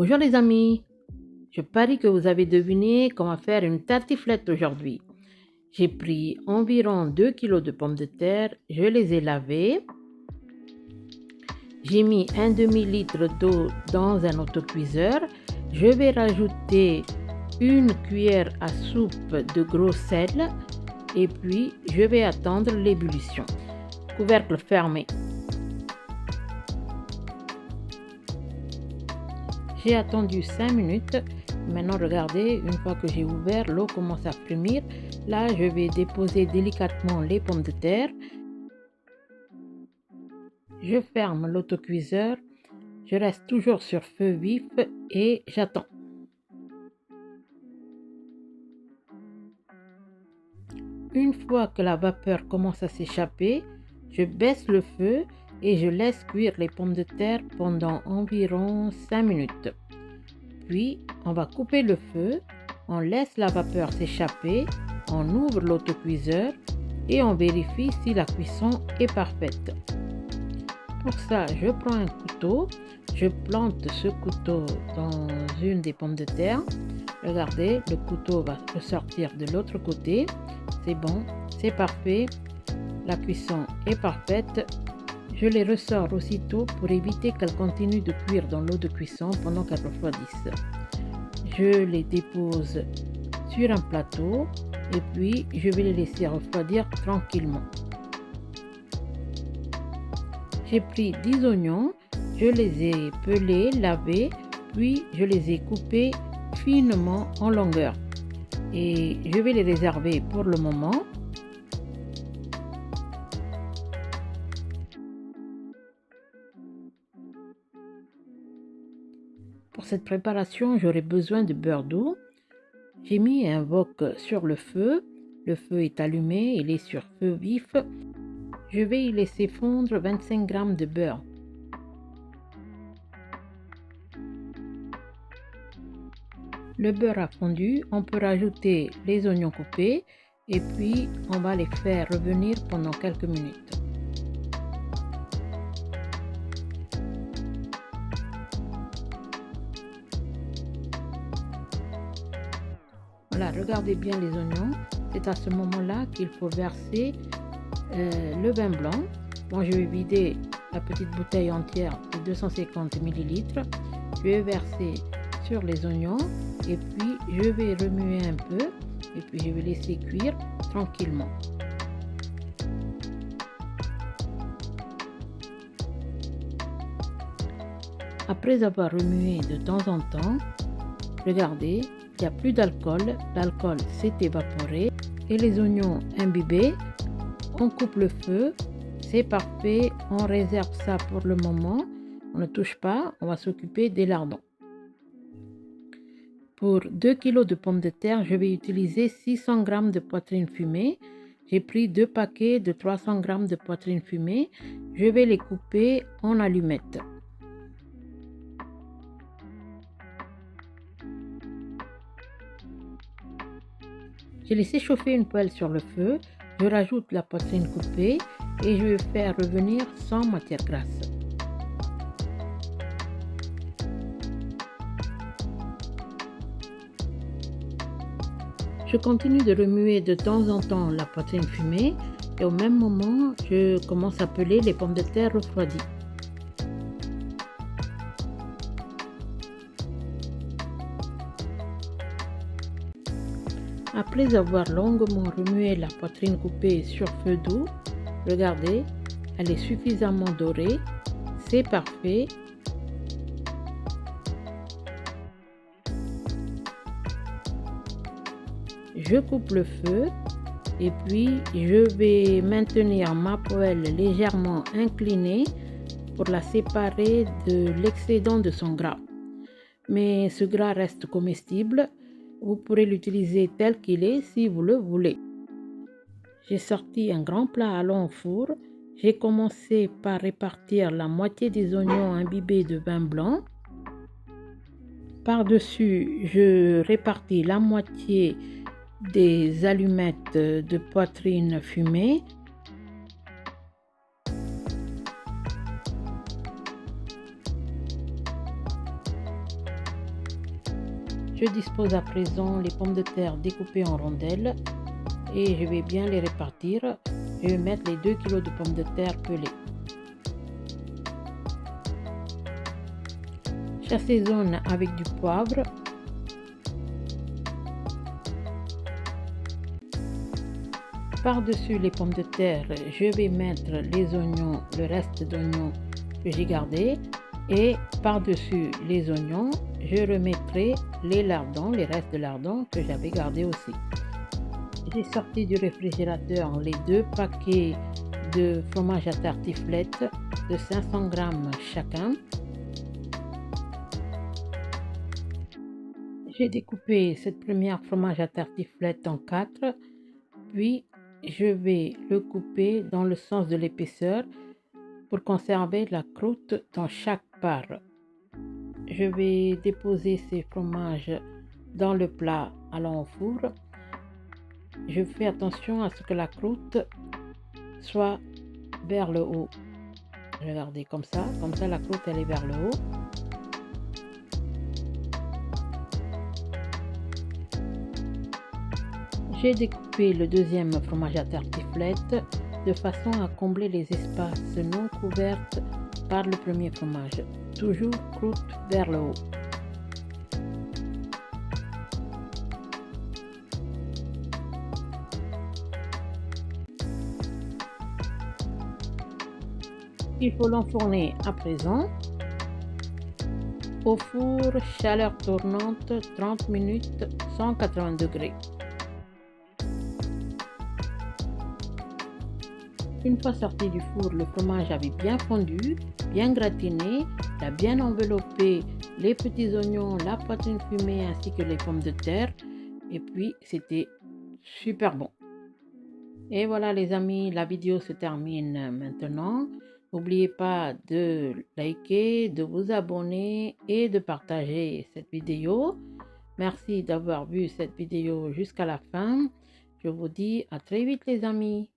Bonjour les amis, je parie que vous avez deviné comment faire une tartiflette aujourd'hui. J'ai pris environ 2 kilos de pommes de terre, je les ai lavées. J'ai mis un demi-litre d'eau dans un autocuiseur. Je vais rajouter une cuillère à soupe de gros sel et puis je vais attendre l'ébullition. Couvercle fermé. J'ai attendu 5 minutes. Maintenant, regardez, une fois que j'ai ouvert, l'eau commence à frémir. Là, je vais déposer délicatement les pommes de terre. Je ferme l'autocuiseur. Je reste toujours sur feu vif et j'attends. Une fois que la vapeur commence à s'échapper, je baisse le feu et je laisse cuire les pommes de terre pendant environ 5 minutes. Puis, on va couper le feu, on laisse la vapeur s'échapper, on ouvre l'autocuiseur et on vérifie si la cuisson est parfaite. Pour ça, je prends un couteau, je plante ce couteau dans une des pommes de terre. Regardez, le couteau va ressortir de l'autre côté. C'est bon, c'est parfait. La cuisson est parfaite. Je les ressors aussitôt pour éviter qu'elles continuent de cuire dans l'eau de cuisson pendant qu'elles refroidissent. Je les dépose sur un plateau et puis je vais les laisser refroidir tranquillement. J'ai pris 10 oignons, je les ai pelés, lavés, puis je les ai coupés finement en longueur. Et je vais les réserver pour le moment. Pour cette préparation, j'aurai besoin de beurre doux. J'ai mis un wok sur le feu est allumé, il est sur feu vif. Je vais y laisser fondre 25 g de beurre. Le beurre a fondu, on peut rajouter les oignons coupés et puis on va les faire revenir pendant quelques minutes. Voilà, regardez bien les oignons. C'est à ce moment-là qu'il faut verser le vin blanc. Bon, je vais vider la petite bouteille entière de 250 ml. Je vais verser sur les oignons et puis je vais remuer un peu et puis je vais laisser cuire tranquillement. Après avoir remué de temps en temps, regardez, il n'y a plus d'alcool, l'alcool s'est évaporé et les oignons imbibés. On coupe le feu, c'est parfait, on réserve ça pour le moment, on ne touche pas, on va s'occuper des lardons. Pour 2 kg de pommes de terre, je vais utiliser 600 g de poitrine fumée. J'ai pris 2 paquets de 300 g de poitrine fumée. Je vais les couper en allumettes. J'ai laissé chauffer une poêle sur le feu. Je rajoute la poitrine coupée et je vais faire revenir sans matière grasse. Je continue de remuer de temps en temps la poitrine fumée et au même moment, je commence à peler les pommes de terre refroidies. Après avoir longuement remué la poitrine coupée sur feu doux, regardez, elle est suffisamment dorée, c'est parfait. Je coupe le feu et puis je vais maintenir ma poêle légèrement inclinée pour la séparer de l'excédent de son gras. Mais ce gras reste comestible, vous pourrez l'utiliser tel qu'il est si vous le voulez. J'ai sorti un grand plat à long four. J'ai commencé par répartir la moitié des oignons imbibés de vin blanc. Par-dessus, je répartis la moitié des allumettes de poitrine fumée. Je dispose à présent les pommes de terre découpées en rondelles et je vais bien les répartir. Je vais mettre les 2 kg de pommes de terre pelées. J'assaisonne avec du poivre. Par-dessus les pommes de terre, je vais mettre les oignons, le reste d'oignons que j'ai gardé. Et par-dessus les oignons, je remettrai les lardons, les restes de lardons que j'avais gardés aussi. J'ai sorti du réfrigérateur les 2 paquets de fromage à tartiflette de 500 g chacun. J'ai découpé cette première fromage à tartiflette en 4, puis je vais le couper dans le sens de l'épaisseur pour conserver la croûte dans chaque part. Je vais déposer ces fromages dans le plat allant au four. Je fais attention à ce que la croûte soit vers le haut. Regardez comme ça la croûte elle est vers le haut. J'ai découpé le deuxième fromage à tartiflette de façon à combler les espaces non couverts par le premier fromage. Toujours croûte vers le haut. Il faut l'enfourner à présent au four chaleur tournante 30 minutes 180 degrés. Une fois sorti du four, le fromage avait bien fondu, bien gratiné, il a bien enveloppé les petits oignons, la poitrine fumée ainsi que les pommes de terre. Et puis c'était super bon. Et voilà les amis, la vidéo se termine maintenant. N'oubliez pas de liker, de vous abonner et de partager cette vidéo. Merci d'avoir vu cette vidéo jusqu'à la fin. Je vous dis à très vite les amis.